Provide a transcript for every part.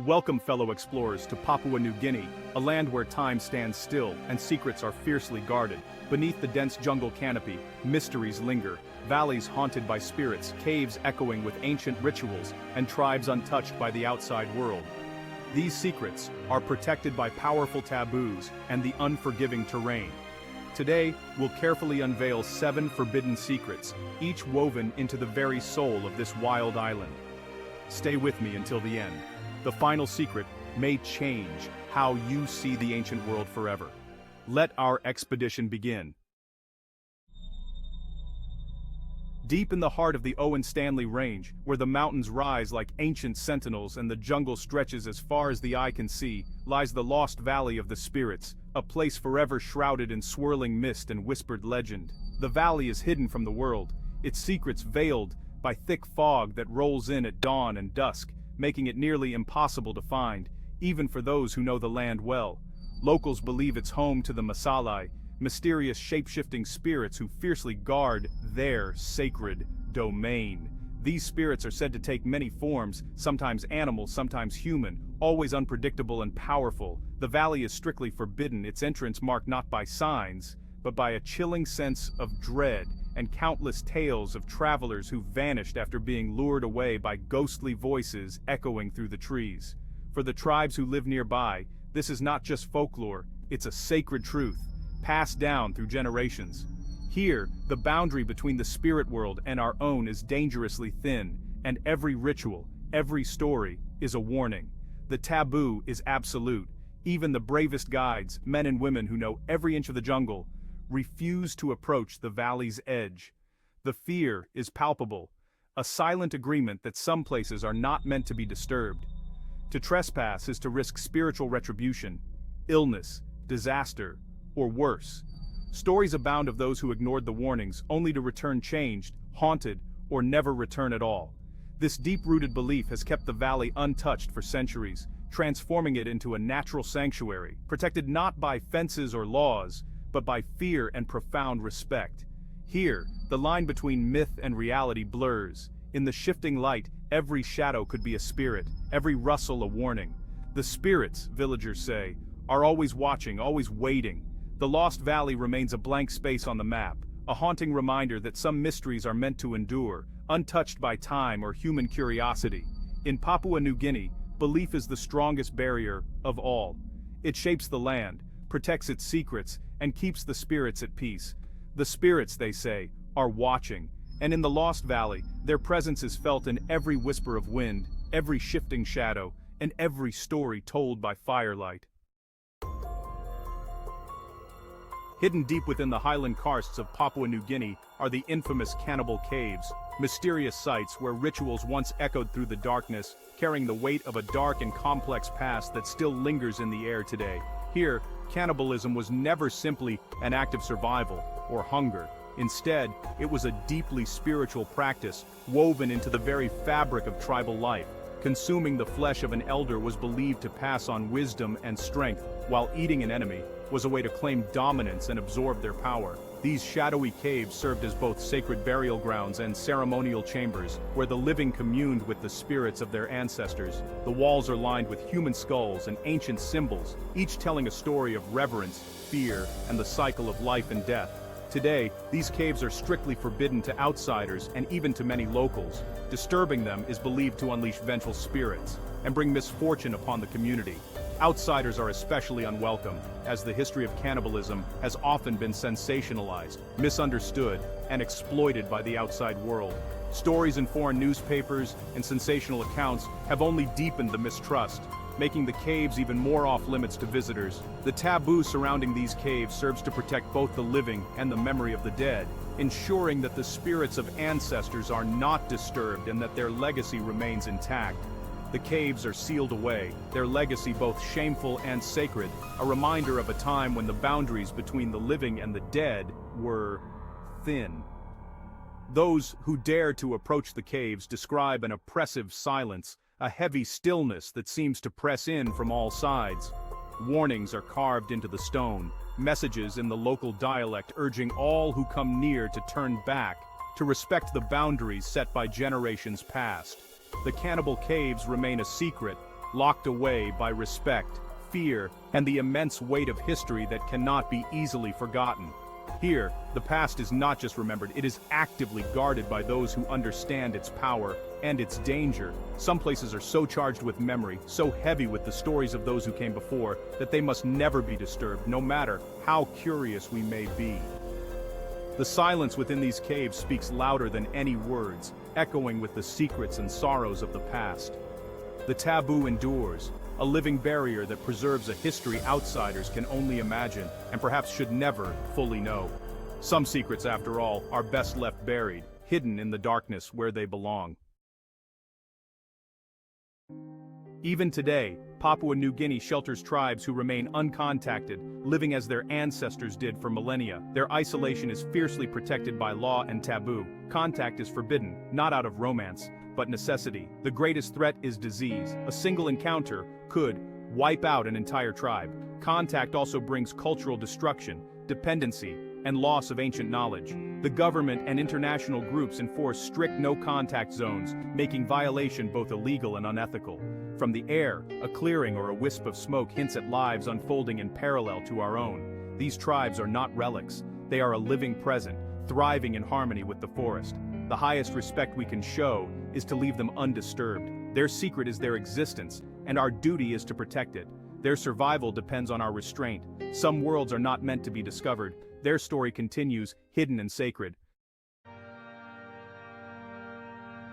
Welcome, fellow explorers, to Papua New Guinea, a land where time stands still and secrets are fiercely guarded. Beneath the dense jungle canopy, mysteries linger, valleys haunted by spirits, caves echoing with ancient rituals, and tribes untouched by the outside world. These secrets are protected by powerful taboos and the unforgiving terrain. Today, we'll carefully unveil 7 forbidden secrets, each woven into the very soul of this wild island. Stay with me until the end. The final secret may change how you see the ancient world forever. Let our expedition begin. Deep in the heart of the Owen Stanley Range, where the mountains rise like ancient sentinels and the jungle stretches as far as the eye can see, lies the lost Valley of the Spirits, a place forever shrouded in swirling mist and whispered legend. The valley is hidden from the world, its secrets veiled by thick fog that rolls in at dawn and dusk, making it nearly impossible to find, even for those who know the land well. Locals believe it's home to the Masalai, mysterious shape-shifting spirits who fiercely guard their sacred domain. These spirits are said to take many forms, sometimes animal, sometimes human, always unpredictable and powerful. The valley is strictly forbidden, its entrance marked not by signs, but by a chilling sense of dread, and countless tales of travelers who vanished after being lured away by ghostly voices echoing through the trees. For the tribes who live nearby, this is not just folklore, it's a sacred truth, passed down through generations. Here, the boundary between the spirit world and our own is dangerously thin, and every ritual, every story, is a warning. The taboo is absolute. Even the bravest guides, men and women who know every inch of the jungle, refuse to approach the valley's edge. The fear is palpable, a silent agreement that some places are not meant to be disturbed. To trespass is to risk spiritual retribution, illness, disaster, or worse. Stories abound of those who ignored the warnings, only to return changed, haunted, or never return at all. This deep-rooted belief has kept the valley untouched for centuries, transforming it into a natural sanctuary, protected not by fences or laws, but by fear and profound respect. Here, the line between myth and reality blurs. In the shifting light, every shadow could be a spirit, every rustle a warning. The spirits, villagers say, are always watching, always waiting. The Lost Valley remains a blank space on the map, a haunting reminder that some mysteries are meant to endure, untouched by time or human curiosity. In Papua New Guinea, belief is the strongest barrier of all. It shapes the land, protects its secrets, and keeps the spirits at peace. The spirits, they say, are watching, and in the Lost Valley, their presence is felt in every whisper of wind, every shifting shadow, and every story told by firelight. Hidden deep within the highland karsts of Papua New Guinea are the infamous Cannibal Caves, mysterious sites where rituals once echoed through the darkness, carrying the weight of a dark and complex past that still lingers in the air today. Here, cannibalism was never simply an act of survival or hunger. Instead, it was a deeply spiritual practice woven into the very fabric of tribal life. Consuming the flesh of an elder was believed to pass on wisdom and strength, while eating an enemy was a way to claim dominance and absorb their power. These shadowy caves served as both sacred burial grounds and ceremonial chambers, where the living communed with the spirits of their ancestors. The walls are lined with human skulls and ancient symbols, each telling a story of reverence, fear, and the cycle of life and death. Today, these caves are strictly forbidden to outsiders and even to many locals. Disturbing them is believed to unleash vengeful spirits and bring misfortune upon the community. Outsiders are especially unwelcome, as the history of cannibalism has often been sensationalized, misunderstood, and exploited by the outside world. Stories in foreign newspapers and sensational accounts have only deepened the mistrust, making the caves even more off-limits to visitors. The taboo surrounding these caves serves to protect both the living and the memory of the dead, ensuring that the spirits of ancestors are not disturbed and that their legacy remains intact. The caves are sealed away, their legacy both shameful and sacred, a reminder of a time when the boundaries between the living and the dead were thin. Those who dare to approach the caves describe an oppressive silence, a heavy stillness that seems to press in from all sides. Warnings are carved into the stone, messages in the local dialect urging all who come near to turn back, to respect the boundaries set by generations past. The Cannibal Caves remain a secret, locked away by respect, fear, and the immense weight of history that cannot be easily forgotten. Here, the past is not just remembered, it is actively guarded by those who understand its power and its danger. Some places are so charged with memory, so heavy with the stories of those who came before, that they must never be disturbed, no matter how curious we may be. The silence within these caves speaks louder than any words, echoing with the secrets and sorrows of the past. The taboo endures, a living barrier that preserves a history outsiders can only imagine and perhaps should never fully know. Some secrets, after all, are best left buried, hidden in the darkness where they belong. Even today, Papua New Guinea shelters tribes who remain uncontacted, living as their ancestors did for millennia. Their isolation is fiercely protected by law and taboo. Contact is forbidden, not out of romance, but necessity. The greatest threat is disease. A single encounter could wipe out an entire tribe. Contact also brings cultural destruction, dependency, and loss of ancient knowledge. The government and international groups enforce strict no-contact zones, making violation both illegal and unethical. From the air, a clearing or a wisp of smoke hints at lives unfolding in parallel to our own. These tribes are not relics. They are a living present, thriving in harmony with the forest. The highest respect we can show is to leave them undisturbed. Their secret is their existence, and our duty is to protect it. Their survival depends on our restraint. Some worlds are not meant to be discovered. Their story continues, hidden and sacred.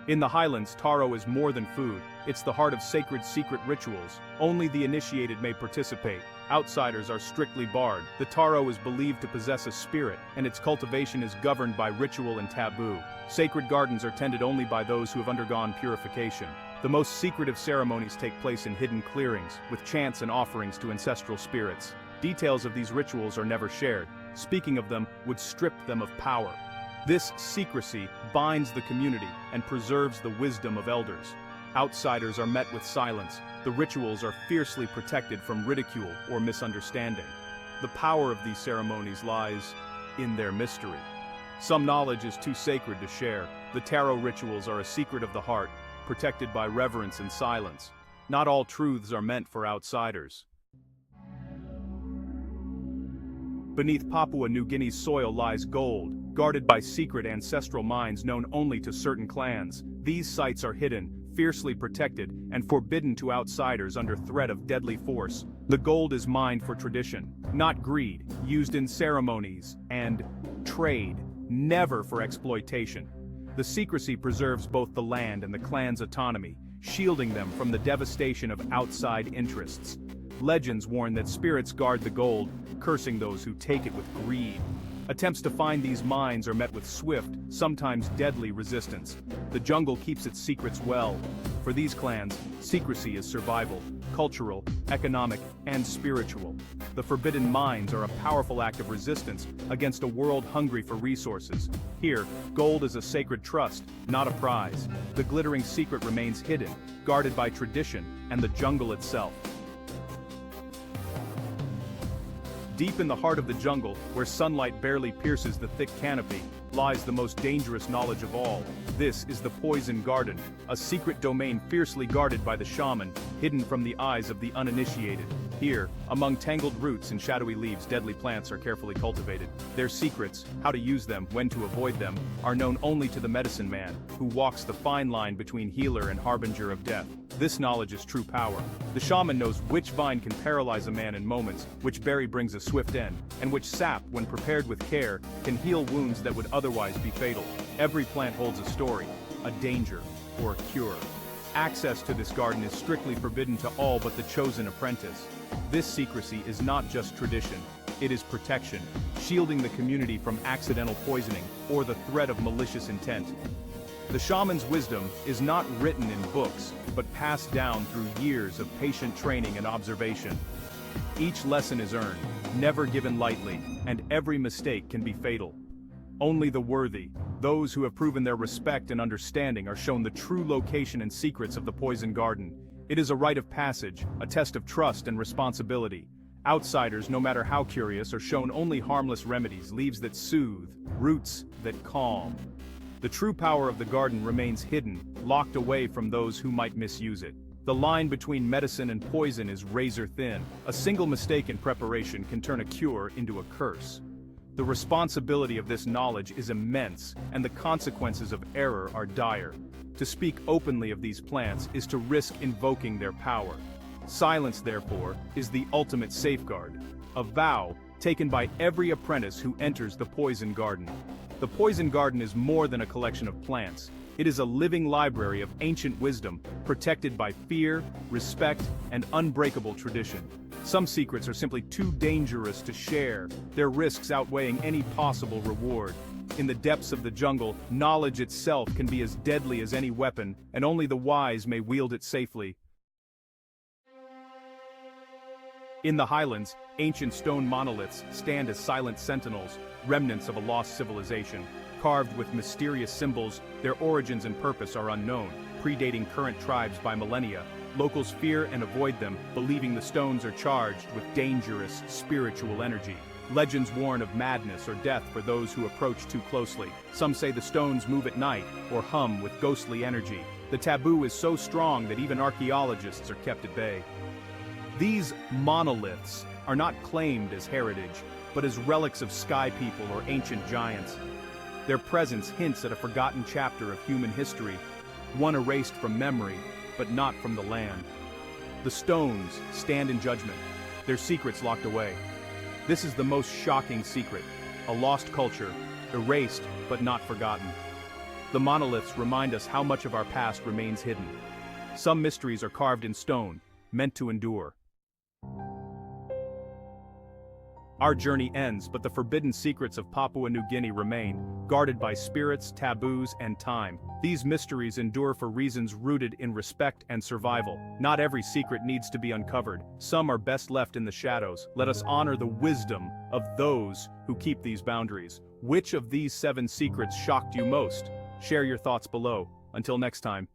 In the highlands, taro is more than food. It's the heart of sacred secret rituals. Only the initiated may participate. Outsiders are strictly barred. The taro is believed to possess a spirit, and its cultivation is governed by ritual and taboo. Sacred gardens are tended only by those who have undergone purification. The most secretive ceremonies take place in hidden clearings, with chants and offerings to ancestral spirits. Details of these rituals are never shared. Speaking of them would strip them of power. This secrecy binds the community and preserves the wisdom of elders. Outsiders are met with silence. The rituals are fiercely protected from ridicule or misunderstanding. The power of these ceremonies lies in their mystery. Some knowledge is too sacred to share. The taro rituals are a secret of the heart, protected by reverence and silence. Not all truths are meant for outsiders. Beneath Papua New Guinea's soil lies gold, guarded by secret ancestral mines known only to certain clans. These sites are hidden, fiercely protected, and forbidden to outsiders under threat of deadly force. The gold is mined for tradition, not greed, used in ceremonies and trade, never for exploitation. The secrecy preserves both the land and the clan's autonomy, shielding them from the devastation of outside interests. Legends warn that spirits guard the gold, cursing those who take it with greed. Attempts to find these mines are met with swift, sometimes deadly resistance. The jungle keeps its secrets well. For these clans, secrecy is survival, cultural, economic, and spiritual. The forbidden mines are a powerful act of resistance against a world hungry for resources. Here, gold is a sacred trust, not a prize. The glittering secret remains hidden, guarded by tradition and the jungle itself. Deep in the heart of the jungle, where sunlight barely pierces the thick canopy, lies the most dangerous knowledge of all. This is the Poison Garden, a secret domain fiercely guarded by the shaman, hidden from the eyes of the uninitiated. Here, among tangled roots and shadowy leaves, deadly plants are carefully cultivated. Their secrets, how to use them, when to avoid them, are known only to the medicine man, who walks the fine line between healer and harbinger of death. This knowledge is true power. The shaman knows which vine can paralyze a man in moments, which berry brings a swift end, and which sap, when prepared with care, can heal wounds that would otherwise be fatal. Every plant holds a story, a danger, or a cure. Access to this garden is strictly forbidden to all but the chosen apprentice. This secrecy is not just tradition, it is protection, shielding the community from accidental poisoning or the threat of malicious intent. The shaman's wisdom is not written in books, but passed down through years of patient training and observation. Each lesson is earned, never given lightly, and every mistake can be fatal. Only the worthy, those who have proven their respect and understanding, are shown the true location and secrets of the Poison Garden. It is a rite of passage, a test of trust and responsibility. Outsiders, no matter how curious, are shown only harmless remedies, leaves that soothe, roots that calm. The true power of the garden remains hidden, locked away from those who might misuse it. The line between medicine and poison is razor thin. A single mistake in preparation can turn a cure into a curse. The responsibility of this knowledge is immense, and the consequences of error are dire. To speak openly of these plants is to risk invoking their power. Silence, therefore, is the ultimate safeguard, a vow taken by every apprentice who enters the poison garden. The poison garden is more than a collection of plants. It is a living library of ancient wisdom, protected by fear, respect, and unbreakable tradition. Some secrets are simply too dangerous to share, their risks outweighing any possible reward. In the depths of the jungle, knowledge itself can be as deadly as any weapon, and only the wise may wield it safely. In the highlands, ancient stone monoliths stand as silent sentinels, remnants of a lost civilization. Carved with mysterious symbols, their origins and purpose are unknown, predating current tribes by millennia. Locals fear and avoid them, believing the stones are charged with dangerous, spiritual energy. Legends warn of madness or death for those who approach too closely. Some say the stones move at night, or hum with ghostly energy. The taboo is so strong that even archaeologists are kept at bay. These monoliths are not claimed as heritage, but as relics of sky people or ancient giants. Their presence hints at a forgotten chapter of human history, one erased from memory, but not from the land. The stones stand in judgment, their secrets locked away. This is the most shocking secret, a lost culture, erased but not forgotten. The monoliths remind us how much of our past remains hidden. Some mysteries are carved in stone, meant to endure. Our journey ends, but the forbidden secrets of Papua New Guinea remain, guarded by spirits, taboos, and time. These mysteries endure for reasons rooted in respect and survival. Not every secret needs to be uncovered. Some are best left in the shadows. Let us honor the wisdom of those who keep these boundaries. Which of these 7 secrets shocked you most? Share your thoughts below. Until next time.